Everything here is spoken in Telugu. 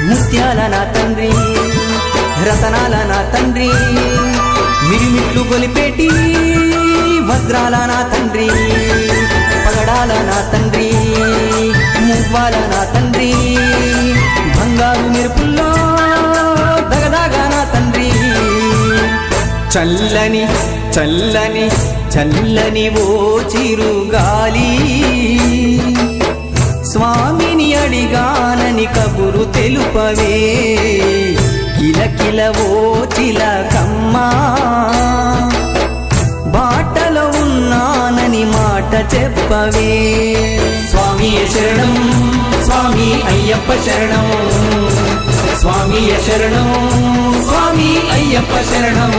ముత్యాల నా తండ్రి రతనాల నా తండ్రి మిరిమిట్లు గొలిపేటి వజ్రాల నా తండ్రి పగడాల నా తండ్రి మువ్వాల నా తండ్రి బంగారు మెరుపుల్లో దగదాగా నా తండ్రి చల్లని చల్లని చల్లని ఓ చిరుగాలి స్వామిని అడిగానని కబురు తెలుపవే కిలకిల ఓ చిలకమ్మా బాటలో ఉన్నానని మాట చెప్పవే స్వామి శరణం స్వామి అయ్యప్ప శరణం స్వామి శరణం స్వామి అయ్యప్ప శరణం